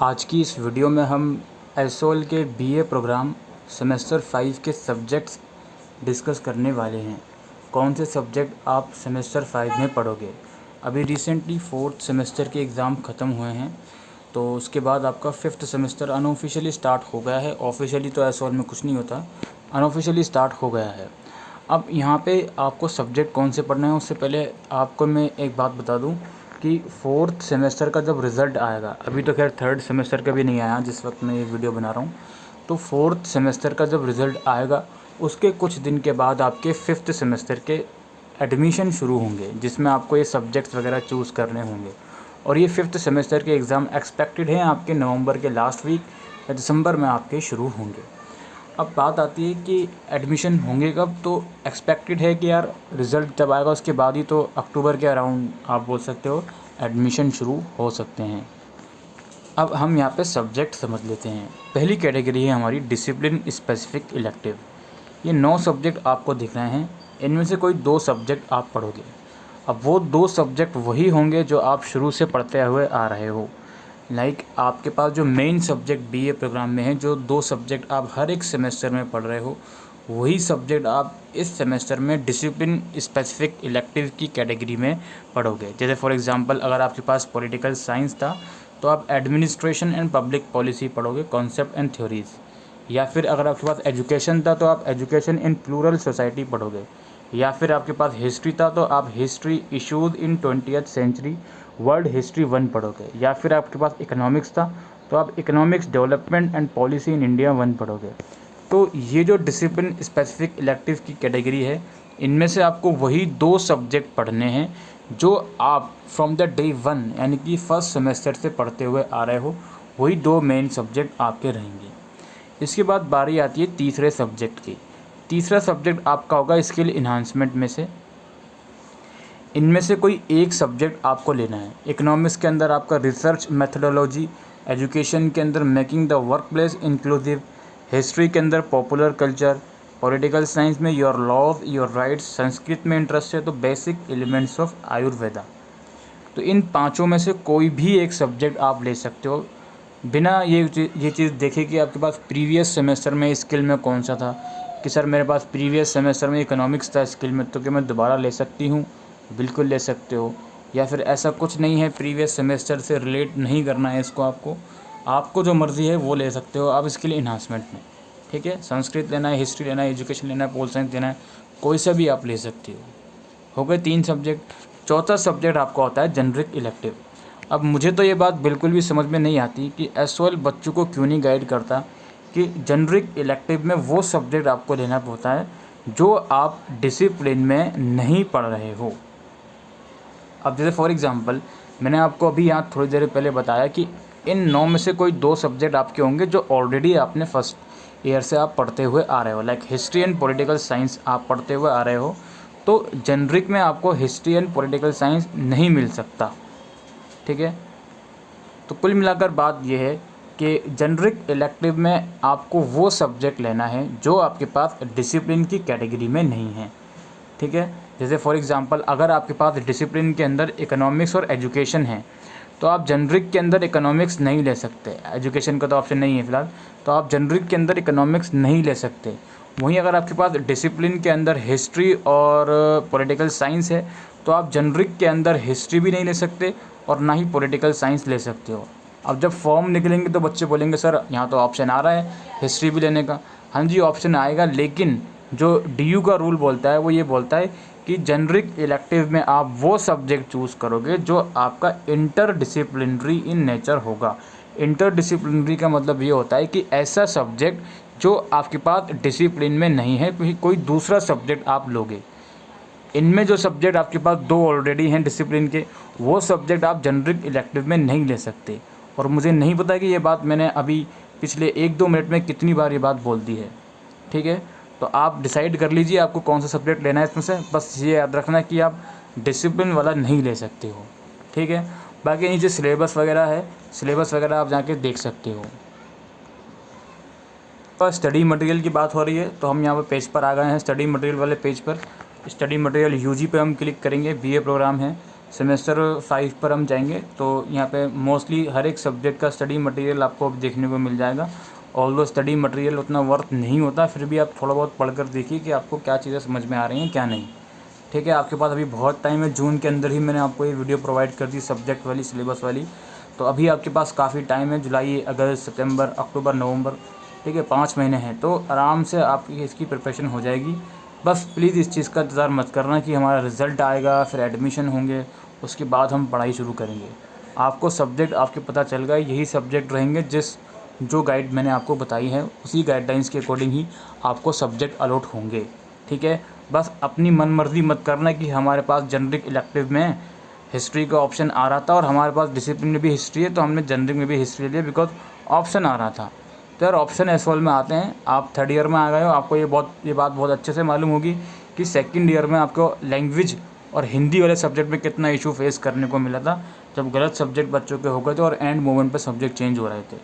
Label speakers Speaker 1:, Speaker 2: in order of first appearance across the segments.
Speaker 1: आज की इस वीडियो में हम एसओएल के बीए प्रोग्राम सेमेस्टर 5 के सब्जेक्ट्स डिस्कस करने वाले हैं। कौन से सब्जेक्ट आप सेमेस्टर 5 में पढ़ोगे। अभी रिसेंटली 4th सेमेस्टर के एग्ज़ाम ख़त्म हुए हैं, तो उसके बाद आपका 5th सेमेस्टर अनऑफिशियली स्टार्ट हो गया है। ऑफिशियली तो एसओएल में कुछ नहीं होता, अनऑफिशियली स्टार्ट हो गया है। अब यहाँ पे आपको सब्जेक्ट कौन से पढ़ना है, उससे पहले आपको मैं एक बात बता दूँ कि 4th सेमेस्टर का जब रिज़ल्ट आएगा, अभी तो खैर 3rd सेमेस्टर का भी नहीं आया जिस वक्त मैं ये वीडियो बना रहा हूँ, तो 4th सेमेस्टर का जब रिज़ल्ट आएगा उसके कुछ दिन के बाद आपके 5th सेमेस्टर के एडमिशन शुरू होंगे, जिसमें आपको ये सब्जेक्ट्स वगैरह चूज़ करने होंगे। और ये 5th सेमेस्टर के एग्ज़ाम एक्सपेक्टेड हैं आपके नवंबर के लास्ट वीक या दिसंबर में आपके शुरू होंगे। अब बात आती है कि एडमिशन होंगे कब, तो एक्सपेक्टेड है कि यार रिज़ल्ट जब आएगा उसके बाद ही, तो अक्टूबर के अराउंड आप बोल सकते हो एडमिशन शुरू हो सकते हैं। अब हम यहाँ पे सब्जेक्ट समझ लेते हैं। पहली कैटेगरी है हमारी डिसिप्लिन स्पेसिफिक इलेक्टिव। ये 9 सब्जेक्ट आपको दिख रहे हैं, इनमें से कोई 2 सब्जेक्ट आप पढ़ोगे। अब वो 2 सब्जेक्ट वही होंगे जो आप शुरू से पढ़ते हुए आ रहे हो। आपके पास जो मेन सब्जेक्ट बीए प्रोग्राम में है, जो 2 सब्जेक्ट आप हर एक सेमेस्टर में पढ़ रहे हो, वही सब्जेक्ट आप इस सेमेस्टर में डिसिप्लिन स्पेसिफिक इलेक्टिव की कैटेगरी में पढ़ोगे। जैसे फॉर एग्जांपल अगर आपके पास पॉलिटिकल साइंस था तो आप एडमिनिस्ट्रेशन एंड पब्लिक पॉलिसी पढ़ोगे, कॉन्सेप्ट एंड थ्योरीज। या फिर अगर आपके पास एजुकेशन था तो आप एजुकेशन इन प्लूरल सोसाइटी पढ़ोगे। या फिर आपके पास हिस्ट्री था तो आप history issues in 20th century world history 1 पढ़ोगे। या फिर आपके पास इकोनॉमिक्स था तो आप economics development and policy in India 1 पढ़ोगे। तो ये जो डिसिप्लिन स्पेसिफिक इलेक्टिव की कैटेगरी है, इनमें से आपको वही 2 सब्जेक्ट पढ़ने हैं जो आप फ्रॉम द डे 1 यानी कि फर्स्ट सेमेस्टर से पढ़ते हुए आ रहे हो। वही 2 मेन सब्जेक्ट आपके रहेंगे। इसके बाद बारी आती है तीसरे सब्जेक्ट की। तीसरा सब्जेक्ट आपका होगा स्किल इन्हांसमेंट में से। इनमें से कोई एक सब्जेक्ट आपको लेना है। इकोनॉमिक्स के अंदर आपका रिसर्च मेथडोलॉजी, एजुकेशन के अंदर making the work place inclusive, history के अंदर पॉपुलर कल्चर, पॉलिटिकल साइंस में your laws your rights, Sanskrit में इंटरेस्ट है तो बेसिक एलिमेंट्स ऑफ आयुर्वेदा। तो इन 5 में से कोई भी एक सब्जेक्ट आप ले सकते हो, बिना ये चीज़ देखे कि आपके पास प्रीवियस सेमेस्टर में स्किल में कौन सा था, कि सर मेरे पास प्रीवियस सेमेस्टर में इकोनॉमिक्स था स्किल में, तो क्या मैं दोबारा ले सकती हूँ। बिल्कुल ले सकते हो। या फिर ऐसा कुछ नहीं है, प्रीवियस सेमेस्टर से रिलेट नहीं करना है इसको, आपको जो मर्ज़ी है वो ले सकते हो आप स्किल इन्हांसमेंट में। ठीक है, संस्कृत लेना है, हिस्ट्री लेना है, एजुकेशन लेना है, पोल साइंस लेना है, कोई सा भी आप ले सकते हो गए 3 सब्जेक्ट। चौथा सब्जेक्ट आपका होता है जेनरिक इलेक्टिव। अब मुझे तो ये बात बिल्कुल भी समझ में नहीं आती कि एसओएल बच्चों को क्यों नहीं गाइड करता कि जेनरिक इलेक्टिव में वो सब्जेक्ट आपको लेना होता है जो आप डिसिप्लिन में नहीं पढ़ रहे हो। अब जैसे फॉर एग्ज़ाम्पल मैंने आपको अभी यहाँ थोड़ी देर पहले बताया कि इन 9 में से कोई 2 सब्जेक्ट आपके होंगे जो ऑलरेडी आपने फर्स्ट ईयर से आप पढ़ते हुए आ रहे हो। हिस्ट्री एंड पॉलिटिकल साइंस आप पढ़ते हुए आ रहे हो, तो जेनरिक में आपको हिस्ट्री एंड पॉलिटिकल साइंस नहीं मिल सकता। ठीक है, तो कुल मिलाकर बात यह है कि जेनरिक इलेक्टिव में आपको वो सब्जेक्ट लेना है जो आपके पास डिसिप्लिन की कैटेगरी में नहीं है। ठीक है, जैसे फॉर एग्जांपल अगर आपके पास डिसिप्लिन के अंदर इकोनॉमिक्स और एजुकेशन है तो आप जेनरिक के अंदर इकोनॉमिक्स नहीं ले सकते। एजुकेशन का तो ऑप्शन नहीं है फ़िलहाल, तो आप जेनरिक के अंदर इकोनॉमिक्स नहीं ले सकते। वहीं अगर आपके पास डिसिप्लिन के अंदर हिस्ट्री और पॉलिटिकल साइंस है तो आप जेनरिक के अंदर हिस्ट्री भी नहीं ले सकते और ना ही पॉलिटिकल साइंस ले सकते हो। अब जब फॉर्म निकलेंगे तो बच्चे बोलेंगे सर यहाँ तो ऑप्शन आ रहा है हिस्ट्री भी लेने का। हाँ जी, ऑप्शन आएगा, लेकिन जो डीयू का रूल बोलता है वो ये बोलता है कि जेनरिक इलेक्टिव में आप वो सब्जेक्ट चूज़ करोगे जो आपका इंटरडिसिप्लिनरी इन नेचर होगा। इंटरडिसिप्लिनरी का मतलब ये होता है कि ऐसा सब्जेक्ट जो आपके पास डिसिप्लिन में नहीं है, कोई दूसरा सब्जेक्ट आप लोगे। इनमें जो सब्जेक्ट आपके पास 2 ऑलरेडी हैं डिसिप्लिन के, वो सब्जेक्ट आप जेनरिक इलेक्टिव में नहीं ले सकते। और मुझे नहीं पता कि ये बात मैंने अभी पिछले 1-2 मिनट में कितनी बार ये बात बोल दी है। ठीक है, तो आप डिसाइड कर लीजिए आपको कौन सा सब्जेक्ट लेना है इसमें से। बस ये याद रखना कि आप डिसिप्लिन वाला नहीं ले सकते हो। ठीक है, बाकी नीचे सिलेबस वगैरह है, सिलेबस वगैरह आप जाके देख सकते हो। पर स्टडी मटेरियल की बात हो रही है तो हम यहाँ पर पेज पर आ गए हैं, स्टडी मटेरियल वाले पेज पर। स्टडी मटेरियल यूजी पे हम क्लिक करेंगे, बीए प्रोग्राम है, सेमेस्टर 5 पर हम जाएंगे तो यहाँ पे मोस्टली हर एक सब्जेक्ट का स्टडी मटेरियल आपको देखने को मिल जाएगा। ऑल्दो स्टडी मटेरियल उतना वर्थ नहीं होता, फिर भी आप थोड़ा बहुत पढ़कर देखिए कि आपको क्या चीज़ें समझ में आ रही हैं क्या नहीं। ठीक है, आपके पास अभी बहुत टाइम है। जून के अंदर ही मैंने आपको ये वीडियो प्रोवाइड कर दी सब्जेक्ट वाली, सिलेबस वाली, तो अभी आपके पास काफ़ी टाइम है। जुलाई, अगस्त, सितंबर, अक्टूबर, नवंबर, ठीक है, 5 महीने हैं, तो आराम से आपकी इसकी प्रिपरेशन हो जाएगी। बस प्लीज़ इस चीज़ का इंतज़ार मत करना कि हमारा रिज़ल्ट आएगा फिर एडमिशन होंगे उसके बाद हम पढ़ाई शुरू करेंगे। आपको सब्जेक्ट आपके पता चल गए, यही सब्जेक्ट रहेंगे जो गाइड मैंने आपको बताई है उसी गाइडलाइंस के अकॉर्डिंग ही आपको सब्जेक्ट अलॉट होंगे। ठीक है, बस अपनी मनमर्जी मत करना कि हमारे पास जनरिक इलेक्टिव में हिस्ट्री का ऑप्शन आ रहा था और हमारे पास डिसिप्लिन में भी हिस्ट्री है तो हमने जनरिक में भी हिस्ट्री लिया बिकॉज ऑप्शन आ रहा था। तो यार ऑप्शन एसवाल में आते हैं, आप 3rd ईयर में आ गए हो, आपको ये बात बहुत अच्छे से मालूम होगी कि 2nd ईयर में आपको लैंग्वेज और हिंदी वाले सब्जेक्ट में कितना इशू फेस करने को मिला था जब गलत सब्जेक्ट बच्चों के हो गए थे और एंड मोमेंट पे सब्जेक्ट चेंज हो रहे थे।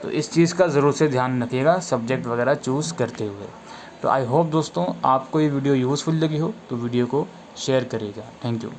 Speaker 1: तो इस चीज़ का ज़रूर से ध्यान रखिएगा सब्जेक्ट वगैरह चूज़ करते हुए। तो आई होप दोस्तों आपको ये वीडियो यूज़फुल लगी हो तो वीडियो को शेयर करिएगा। Thank you.